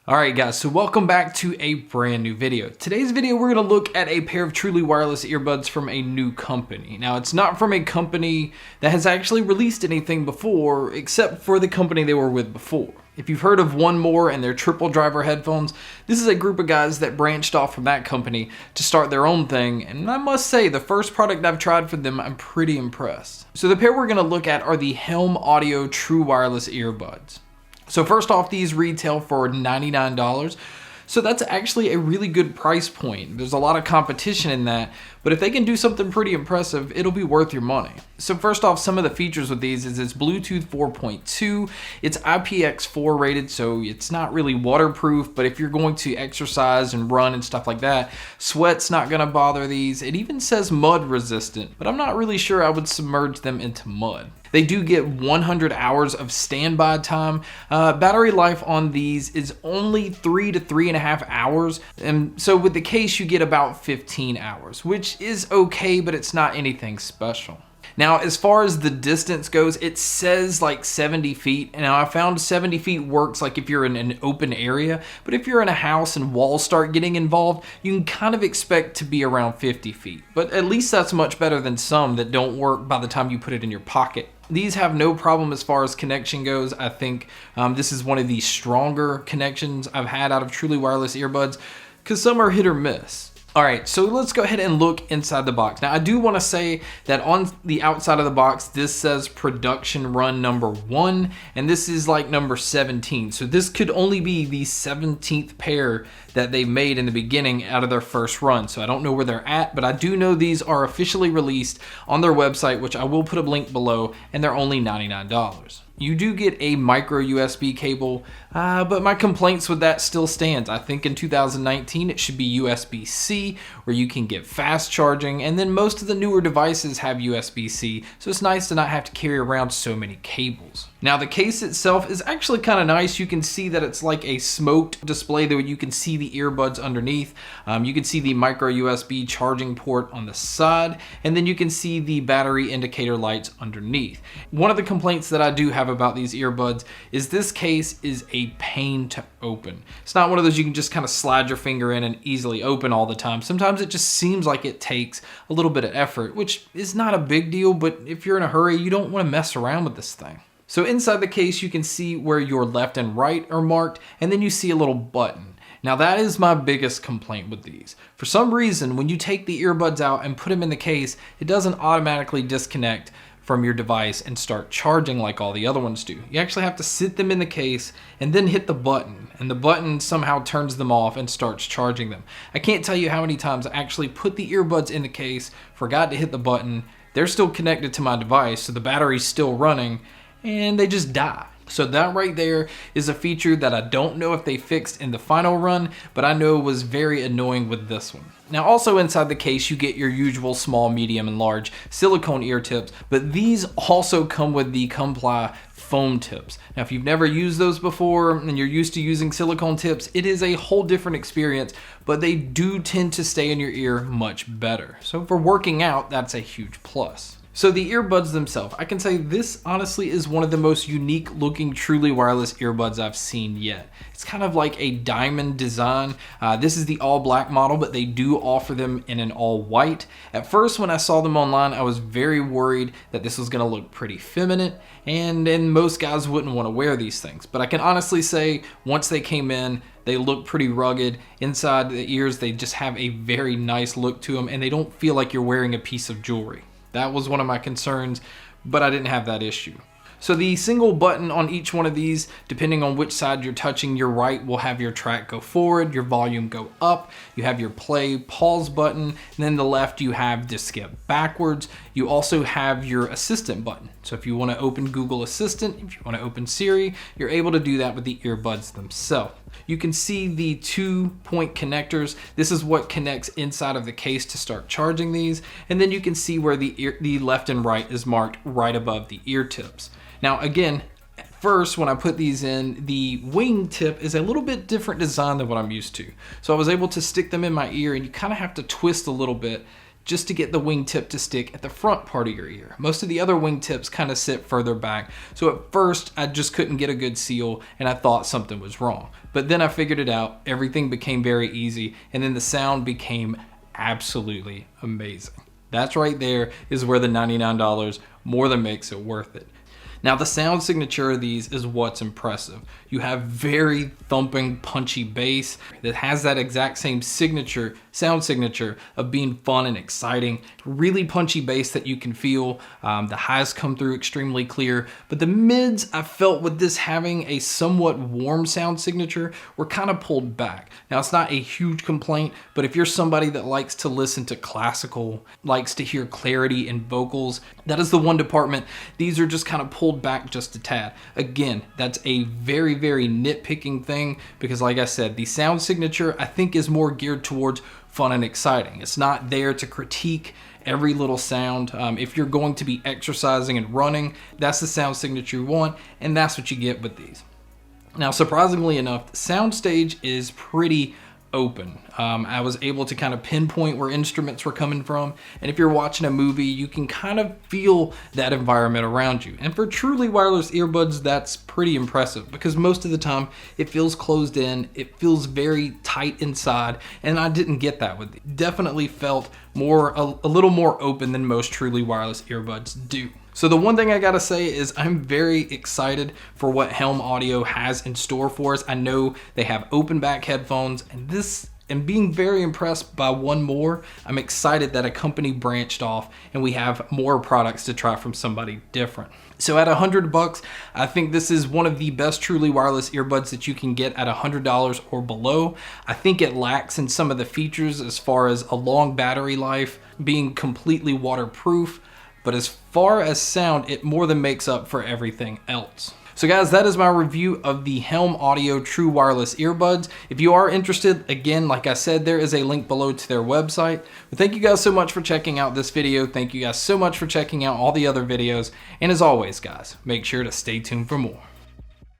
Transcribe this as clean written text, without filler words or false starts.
Alright guys, so welcome back to a brand new video. Today's video we're going to look at a pair of truly wireless earbuds from a new company. Now it's not from a company that has actually released anything before, except for the company they were with before. If you've heard of One More and their triple driver headphones, this is a group of guys that branched off from that company to start their own thing, and I must say the first product I've tried for them, I'm pretty impressed. So the pair we're going to look at are the Helm Audio True Wireless Earbuds. So first off, these retail for $99. So that's actually a really good price point. There's a lot of competition in that, but if they can do something pretty impressive, it'll be worth your money. So first off, some of the features with these is it's Bluetooth 4.2, it's IPX4 rated, so it's not really waterproof, but if you're going to exercise and run and stuff like that, sweat's not gonna bother these. It even says mud resistant, but I'm not really sure I would submerge them into mud. They do get 100 hours of standby time. Battery life on these is only 3 to 3.5 hours. And so with the case, you get about 15 hours, which is okay, but it's not anything special. Now, as far as the distance goes, it says like 70 feet. And now I found 70 feet works like if you're in an open area, but if you're in a house and walls start getting involved, you can kind of expect to be around 50 feet. But at least that's much better than some that don't work by the time you put it in your pocket. These have no problem as far as connection goes. I think this is one of the stronger connections I've had out of truly wireless earbuds because some are hit or miss. All right, so let's go ahead and look inside the box. Now, I do want to say that on the outside of the box, this says production run number 1, and this is like number 17. So this could only be the 17th pair that they made in the beginning out of their first run. So I don't know where they're at, but I do know these are officially released on their website, which I will put a link below, and they're only $99. You do get a micro USB cable, but my complaints with that still stands. I think in 2019 it should be USB-C, where you can get fast charging, and then most of the newer devices have USB-C, so it's nice to not have to carry around so many cables. Now the case itself is actually kind of nice. You can see that it's like a smoked display though. You can see the earbuds underneath. You can see the micro USB charging port on the side, and then you can see the battery indicator lights underneath. One of the complaints that I do have about these earbuds is this case is a pain to open. It's not one of those you can just kind of slide your finger in and easily open all the time. Sometimes it just seems like it takes a little bit of effort, which is not a big deal, but if you're in a hurry, you don't want to mess around with this thing. So inside the case, you can see where your left and right are marked, and then you see a little button. Now that is my biggest complaint with these. For some reason, when you take the earbuds out and put them in the case, it doesn't automatically disconnect from your device and start charging like all the other ones do. You actually have to sit them in the case and then hit the button, and the button somehow turns them off and starts charging them. I can't tell you how many times I actually put the earbuds in the case, forgot to hit the button, they're still connected to my device, so the battery's still running, and they just die. So that right there is a feature that I don't know if they fixed in the final run, but I know was very annoying with this one. Now also inside the case, you get your usual small, medium, and large silicone ear tips, but these also come with the Comply foam tips. Now if you've never used those before and you're used to using silicone tips, it is a whole different experience, but they do tend to stay in your ear much better. So for working out, that's a huge plus. So the earbuds themselves, I can say this honestly is one of the most unique looking truly wireless earbuds I've seen yet. It's kind of like a diamond design. This is the all black model, but they do offer them in an all white. At first when I saw them online, I was very worried that this was gonna look pretty feminine, and most guys wouldn't wanna wear these things. But I can honestly say once they came in, they look pretty rugged. Inside the ears, they just have a very nice look to them, and they don't feel like you're wearing a piece of jewelry. That was one of my concerns, but I didn't have that issue. So the single button on each one of these, depending on which side you're touching, your right will have your track go forward, your volume go up, you have your play pause button, and then the left you have to skip backwards. You also have your assistant button. So if you want to open Google Assistant, if you want to open Siri, you're able to do that with the earbuds themselves. You can see the 2-point connectors. This is what connects inside of the case to start charging these. And then you can see where the left and right is marked right above the ear tips. Now again, at first when I put these in, the wing tip is a little bit different design than what I'm used to. So I was able to stick them in my ear, and you kind of have to twist a little bit just to get the wingtip to stick at the front part of your ear. Most of the other wingtips kind of sit further back. So at first I just couldn't get a good seal and I thought something was wrong. But then I figured it out, everything became very easy, and then the sound became absolutely amazing. That's right there is where the $99 more than makes it worth it. Now the sound signature of these is what's impressive. You have very thumping, punchy bass that has that exact same sound signature of being fun and exciting. Really punchy bass that you can feel. The highs come through extremely clear, but the mids, I felt with this having a somewhat warm sound signature, were kind of pulled back. Now it's not a huge complaint, but if you're somebody that likes to listen to classical, likes to hear clarity in vocals, that is the one department. These are just kind of pulled back just a tad. Again, that's a very, very nitpicking thing because like I said, the sound signature I think is more geared towards fun and exciting. It's not there to critique every little sound. If you're going to be exercising and running, that's the sound signature you want, and that's what you get with these. Now, surprisingly enough, the soundstage is pretty open. I was able to kind of pinpoint where instruments were coming from, and if you're watching a movie, you can kind of feel that environment around you. And for truly wireless earbuds, that's pretty impressive because most of the time it feels closed in, it feels very tight inside, and I didn't get that with it. Definitely felt a little more open than most truly wireless earbuds do. So the one thing I gotta say is I'm very excited for what Helm Audio has in store for us. I know they have open back headphones, and being very impressed by one more. I'm excited that a company branched off and we have more products to try from somebody different. So at $100, I think this is one of the best truly wireless earbuds that you can get at $100 or below. I think it lacks in some of the features as far as a long battery life, being completely waterproof, but as far as sound, it more than makes up for everything else. So guys, that is my review of the Helm Audio True Wireless Earbuds. If you are interested, again, like I said, there is a link below to their website. But thank you guys so much for checking out this video. Thank you guys so much for checking out all the other videos. And as always, guys, make sure to stay tuned for more.